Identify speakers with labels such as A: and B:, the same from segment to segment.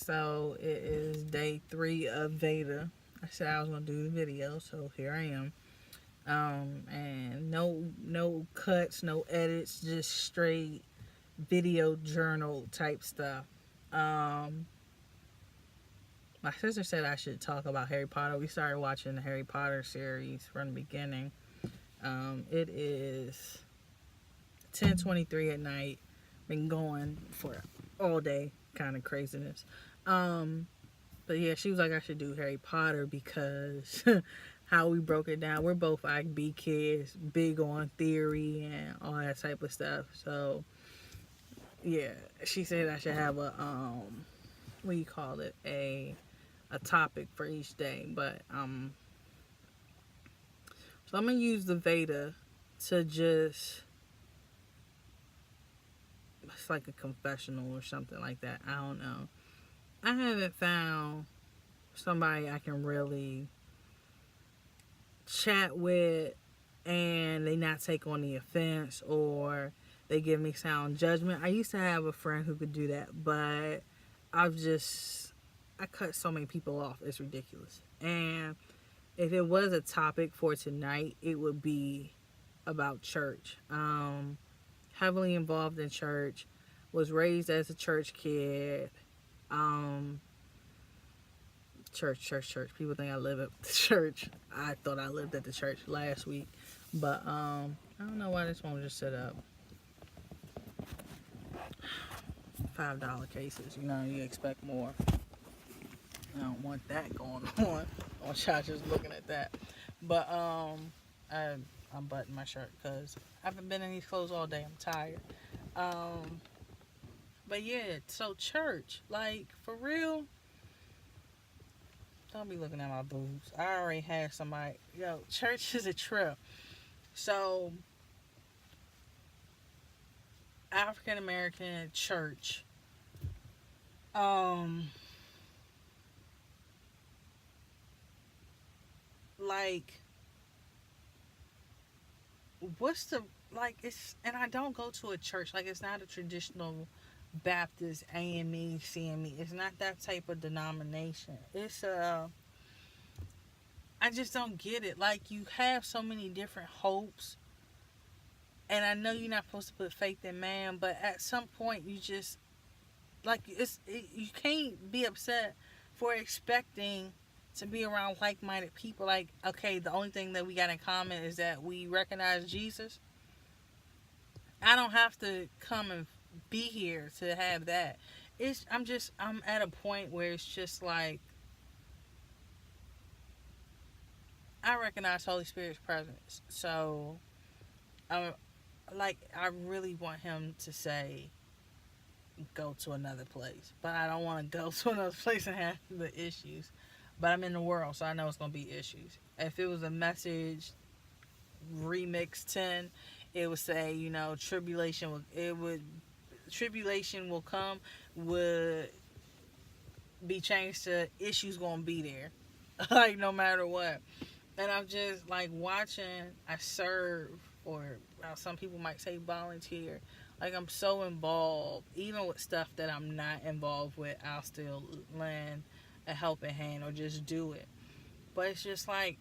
A: So it is day 3 of VEDA. I said I was gonna do the video, so here I am. And no cuts, no edits, just straight video journal type stuff. Um, my sister said I should talk about Harry Potter. We started watching the Harry Potter series from the beginning. It is 10:23 at night. Been going for all day, kind of craziness. Um, but yeah, she was like I should do Harry Potter because how we broke it down. We're both IB kids, big on theory and all that type of stuff. So yeah, she said I should have a what do you call it, a topic for each day. But so I'm gonna use the Veda to just, it's like a confessional or something like that. I don't know. I haven't found somebody I can really chat with and they not take on the offense or they give me sound judgment. I used to have a friend who could do that, but I cut so many people off. It's ridiculous. And if it was a topic for tonight, it would be about church. Heavily involved in church, was raised as a church kid. Um, church. People think I live at the church. I thought I lived at the church last week, but I don't know why this one just set up. $5 cases. You know, you expect more. I don't want that going on. I want y'all just looking at that. But I'm buttoning my shirt because I haven't been in these clothes all day. I'm tired. But yeah, so church, like for real. Don't be looking at my boobs. I already had somebody. Yo, church is a trip. So African American church. Like, what's the, like, it's, and I don't go to a church, like it's not a traditional Baptist AME CME. It's not that type of denomination. It's I just don't get it. Like, you have so many different hopes, and I know you're not supposed to put faith in man, but at some point you just, like, you can't be upset for expecting to be around like-minded people. Like, okay, the only thing that we got in common is that we recognize Jesus. I don't have to come and be here to have that. I'm at a point where it's just like, I recognize Holy Spirit's presence. So I really want him to say go to another place. But I don't want to go to another place and have the issues. But I'm in the world, so I know it's gonna be issues. If it was a message remix 10, it would say, tribulation will come, would be changed to issues gonna be there. Like, no matter what. And I'm just like watching, I serve, or some people might say volunteer. Like, I'm so involved, even with stuff that I'm not involved with, I'll still lend a helping hand or just do it. But it's just like,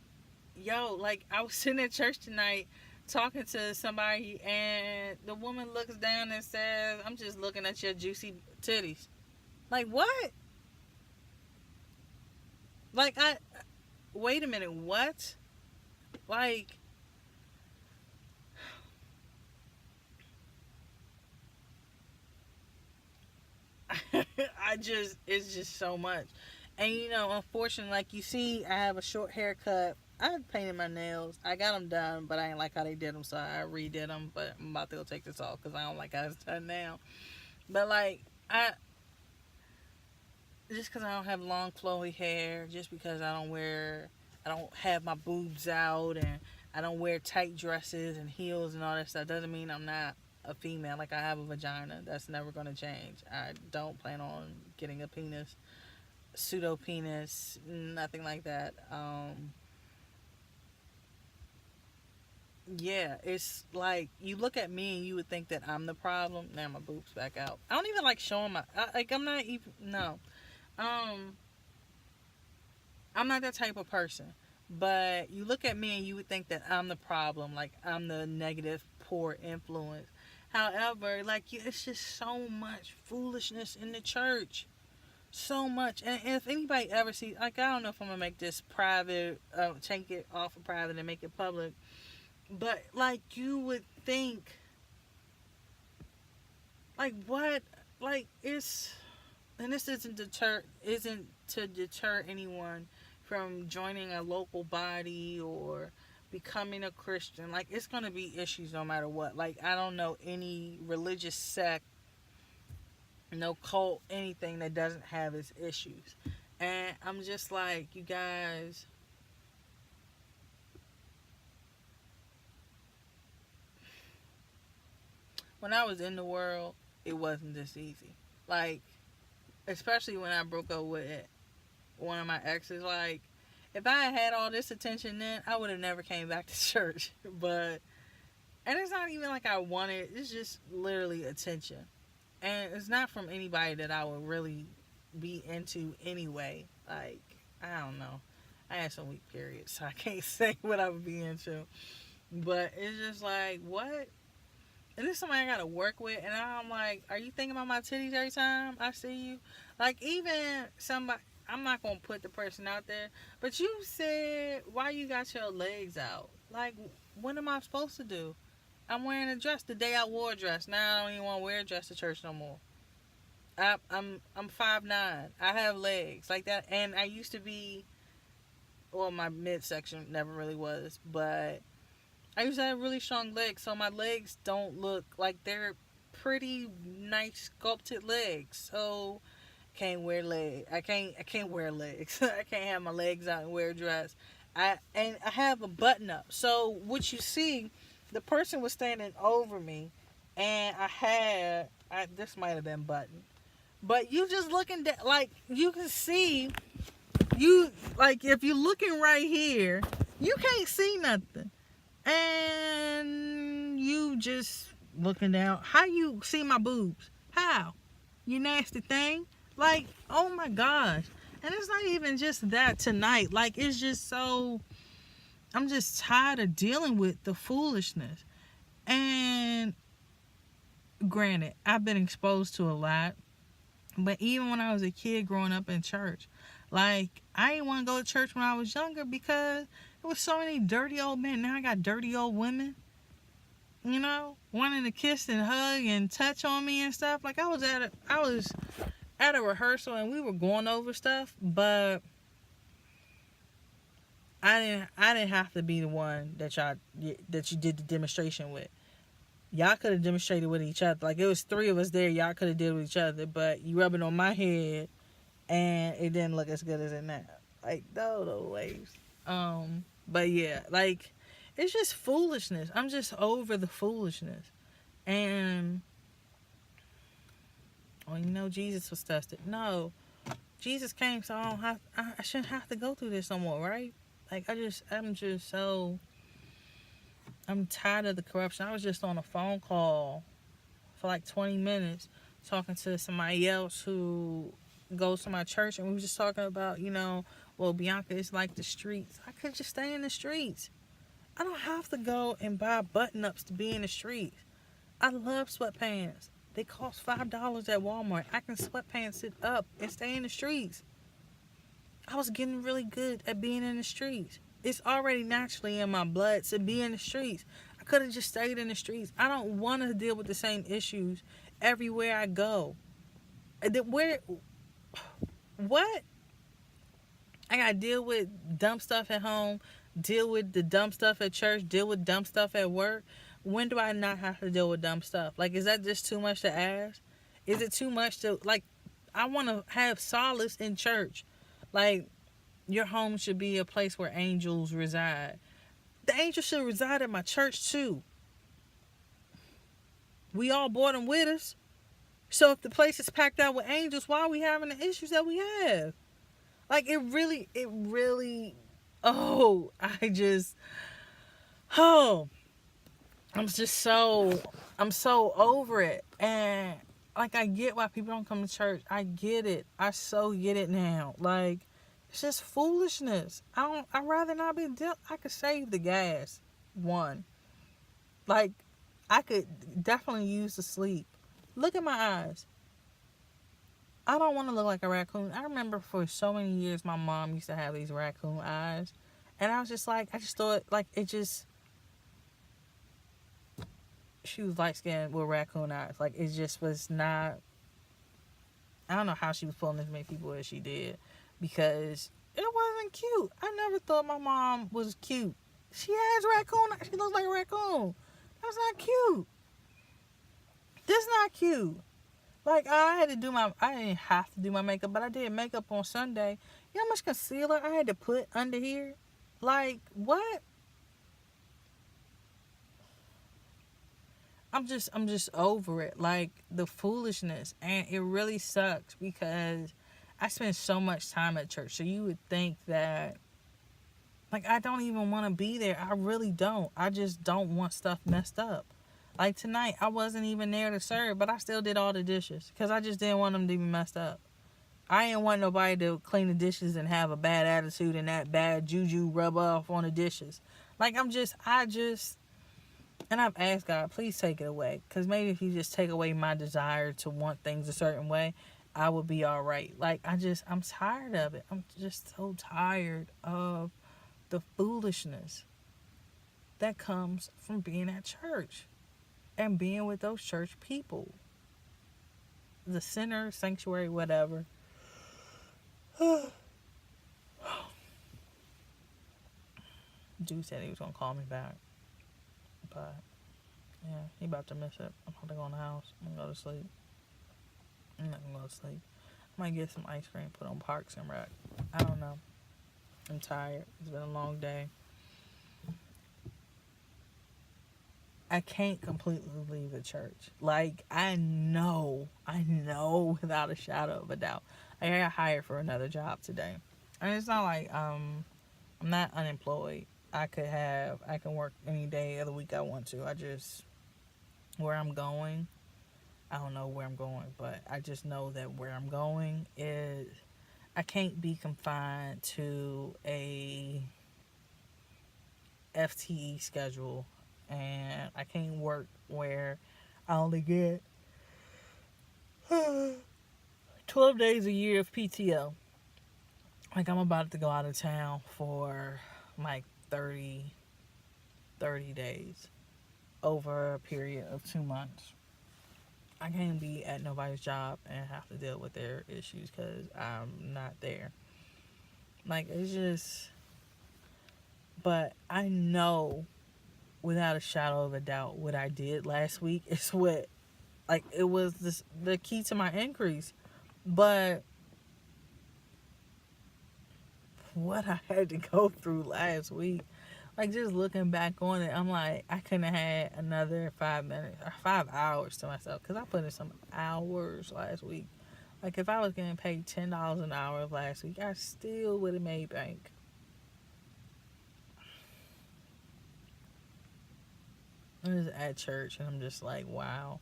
A: yo, like, I was sitting at church tonight talking to somebody, and the woman looks down and says, I'm just looking at your juicy titties. Like, what? Like, wait a minute, what? Like, it's just so much. And unfortunately, like you see, I have a short haircut. I painted my nails. I got them done, but I ain't like how they did them, so I redid them. But I'm about to go take this off because I don't like how it's done now. But like, just because I don't have long flowy hair, just because I don't have my boobs out, and I don't wear tight dresses and heels and all that stuff, doesn't mean I'm not a female. Like, I have a vagina. That's never going to change. I don't plan on getting a penis, pseudo penis, nothing like that. Yeah, it's like, you look at me and you would think that I'm the problem. Now my boobs back out. I don't even like showing I'm not even, no. Um, I'm not that type of person. But you look at me and you would think that I'm the problem, like I'm the negative, poor influence. However, like it's just so much foolishness in the church, so much. And if anybody ever sees, like I don't know if I'm gonna make this private, take it off of private and make it public, but like you would think, like what, like it's, and this isn't to deter anyone from joining a local body or becoming a Christian. Like it's gonna be issues no matter what. Like I don't know any religious sect, no cult, anything that doesn't have its issues. And I'm just like, you guys, when I was in the world, it wasn't this easy. Like, especially when I broke up with one of my exes, like if I had all this attention then, I would have never came back to church. But and it's not even like I wanted, it's just literally attention. And it's not from anybody that I would really be into anyway. Like, I don't know. I had some weak periods, so I can't say what I would be into. But it's just like, what? And this is somebody I gotta work with, and I'm like, are you thinking about my titties every time I see you? Like, even somebody, I'm not gonna put the person out there, but you said, why you got your legs out? Like, what am I supposed to do? I'm wearing a dress. The day I wore a dress. Now I don't even want to wear a dress to church no more. I'm 5'9". I have legs like that, and I used to be, well, my midsection never really was, but I used to have really strong legs, so my legs don't look like they're pretty nice sculpted legs. So can't wear legs. I can't wear legs. I can't have my legs out and wear a dress. I have a button up. So what you see, the person was standing over me, and this might have been buttoned, but you just looking like you can see, you like if you're looking right here, you can't see nothing, and you just looking down. How you see my boobs? How? You nasty thing. Like, oh my gosh. And it's not even just that tonight. Like, it's just so, I'm just tired of dealing with the foolishness. And granted, I've been exposed to a lot. But even when I was a kid growing up in church, like, I didn't want to go to church when I was younger because there was so many dirty old men. Now I got dirty old women, you know, wanting to kiss and hug and touch on me and stuff. Like, I was at a rehearsal and we were going over stuff, but I didn't have to be the one that you did the demonstration with. Y'all could have demonstrated with each other. Like, it was 3 of us there. Y'all could have did it with each other, but you rubbing on my head and it didn't look as good as it now. Like, no ways. But yeah, like, it's just foolishness. I'm just over the foolishness. And, well, you know, Jesus was tested. No, Jesus came, so I shouldn't have to go through this no more, right? Like, I'm tired of the corruption. I was just on a phone call for like 20 minutes talking to somebody else who goes to my church, and we were just talking about, you know, well, Bianca, it's like the streets. I could just stay in the streets. I don't have to go and buy button-ups to be in the streets. I love sweatpants. They cost $5 at Walmart. I can sweatpants it up and stay in the streets. I was getting really good at being in the streets. It's already naturally in my blood to be in the streets. I could have just stayed in the streets. I don't want to deal with the same issues everywhere I go. What? I got to deal with dumb stuff at home, deal with the dumb stuff at church, deal with dumb stuff at work. When do I not have to deal with dumb stuff? Like, is that just too much to ask? Is it too much to, like, I want to have solace in church. Like, your home should be a place where angels reside. The angels should reside at my church too. We all brought them with us. So if the place is packed out with angels, why are we having the issues that we have? Like, it really, oh, I'm so over it. And like, I get why people don't come to church. I get it. I so get it now. Like, it's just foolishness. I'd rather not be I could save the gas. One. Like, I could definitely use the sleep. Look at my eyes. I don't want to look like a raccoon. I remember for so many years my mom used to have these raccoon eyes. And I was just like, I just thought, like, it just, she was light skinned with raccoon eyes. Like, it just was not, I don't know how she was pulling as many people as she did. Because it wasn't cute. I never thought my mom was cute. She has raccoon eyes. She looks like a raccoon. That's not cute. This not cute. Like, I didn't have to do my makeup, but I did makeup on Sunday. You know how much concealer I had to put under here? Like, what? I'm just over it. Like, the foolishness. And it really sucks because I spend so much time at church. So you would think that, like, I don't even want to be there. I really don't. I just don't want stuff messed up. Like, tonight, I wasn't even there to serve, but I still did all the dishes because I just didn't want them to be messed up. I didn't want nobody to clean the dishes and have a bad attitude and that bad juju rub off on the dishes. Like, and I've asked God, please take it away. Because maybe if you just take away my desire to want things a certain way, I would be all right. Like, I'm tired of it. I'm just so tired of the foolishness that comes from being at church. And being with those church people. The center, sanctuary, whatever. Dude said he was going to call me back. But, yeah, he about to miss it. I'm about to go in the house. I'm going to go to sleep. I'm not going to go to sleep. I might get some ice cream, put on Parks and Rec. I don't know. I'm tired. It's been a long day. I can't completely leave the church. Like, I know without a shadow of a doubt. I got hired for another job today. And it's not like I'm not unemployed. I can work any day of the week I want to. Where I'm going, I don't know where I'm going, but I just know that where I'm going is, I can't be confined to a FTE schedule. And I can't work where I only get 12 days a year of PTO. Like, I'm about to go out of town for like 30 days over a period of 2 months. I can't be at nobody's job and have to deal with their issues because I'm not there. Like, it's just, but I know without a shadow of a doubt what I did last week is what, like, it was the key to my increase. But what I had to go through last week, like, just looking back on it, I'm like, I couldn't have had another 5 minutes or 5 hours to myself because I put in some hours last week. Like, if I was getting paid $10 an hour last week, I still would have made bank. I was at church and I'm just like, wow.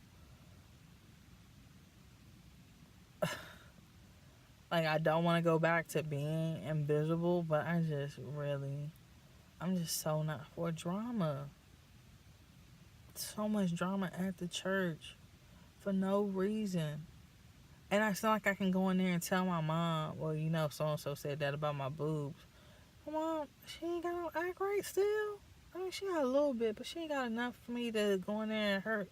A: Like, I don't want to go back to being invisible, but I'm just so not for drama. So much drama at the church for no reason. And I feel like I can go in there and tell my mom, well, you know, so-and-so said that about my boobs. My mom, she ain't got no act right still. I mean, she got a little bit, but she ain't got enough for me to go in there and hurt.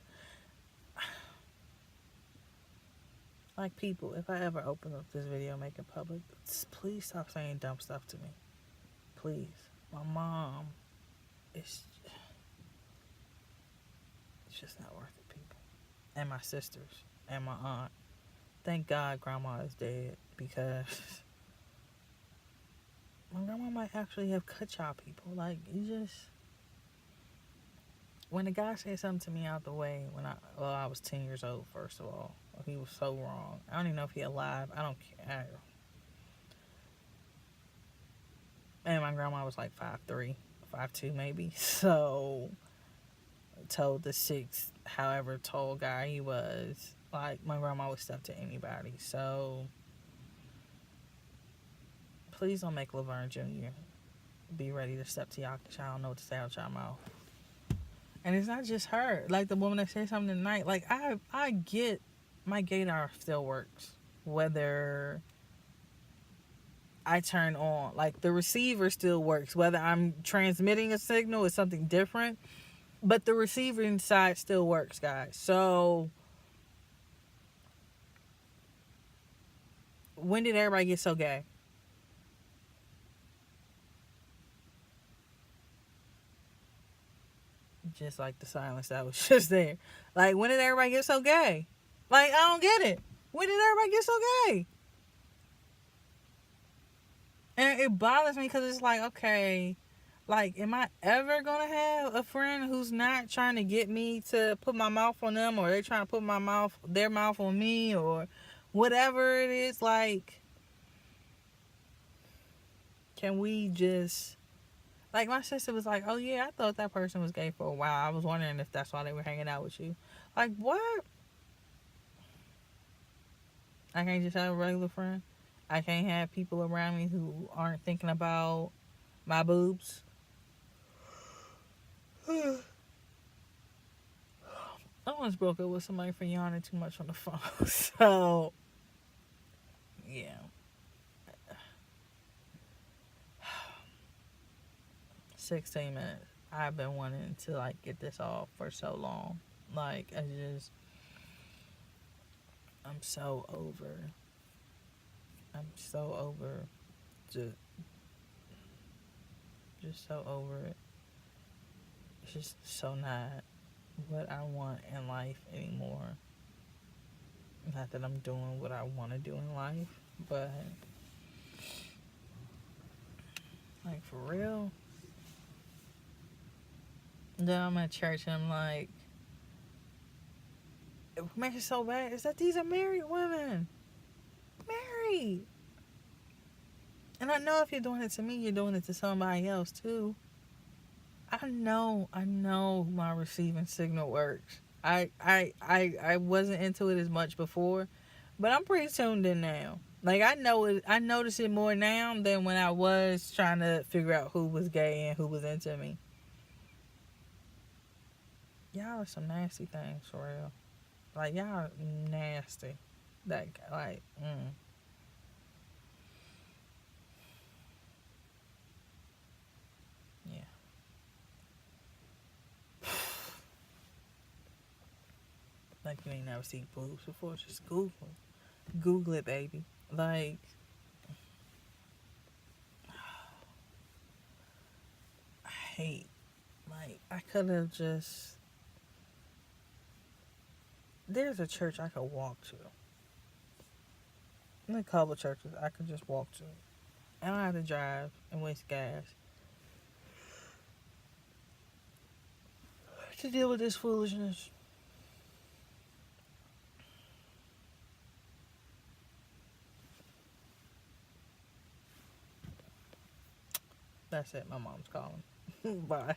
A: Like, people, if I ever open up this video and make it public, please stop saying dumb stuff to me. Please. My mom, it's just not worth it, people. And my sisters and my aunt. Thank God grandma is dead because my grandma might actually have cut y'all people. Like, you just, when the guy said something to me out the way when I was 10 years old, first of all, he was so wrong. I don't even know if he's alive. I don't care. And my grandma was like 5'3", 5'2" maybe. So, told the 6, however tall guy he was, Like, my grandma would step to anybody. So, please don't make Laverne Jr. be ready to step to y'all because y'all don't know what to say out y'all mouth. And it's not just her. Like, the woman that said something tonight. Like, I get my gaydar still works. Whether I turn on, like, the receiver still works. Whether I'm transmitting a signal is something different. But the receiver inside still works, guys. So, when did everybody get so gay? Just like the silence that was just there. Like, when did everybody get so gay? Like, I don't get it. When did everybody get so gay? And it bothers me because it's like, okay, like, am I ever going to have a friend who's not trying to get me to put my mouth on them, or they're trying to put their mouth on me, or whatever it is? Like, can we just, like, my sister was like, oh yeah, I thought that person was gay for a while. I was wondering if that's why they were hanging out with you. Like, what? I can't just have a regular friend? I can't have people around me who aren't thinking about my boobs? I once broke up with somebody for yawning too much on the phone. So, yeah. 16 minutes. I've been wanting to, like, get this off for so long. Like, I'm so over. Just so over it. It's just so not what I want in life anymore. Not that I'm doing what I want to do in life, but, like, for real. Then I'm at church and I'm like, what makes it so bad is that these are married women. Married. And I know if you're doing it to me, you're doing it to somebody else too. I know my receiving signal works. I wasn't into it as much before, but I'm pretty tuned in now. Like, I know it. I notice it more now than when I was trying to figure out who was gay and who was into me. Y'all are some nasty things, for real. Like, y'all are nasty. That, like, yeah. Like, you ain't never seen boobs before. Just Google it. Google it, baby. Like, I hate. Like, I could have just. There's a church I could walk to. And a couple of churches I could just walk to. I don't have to drive and waste gas to deal with this foolishness. That's it. My mom's calling. Bye.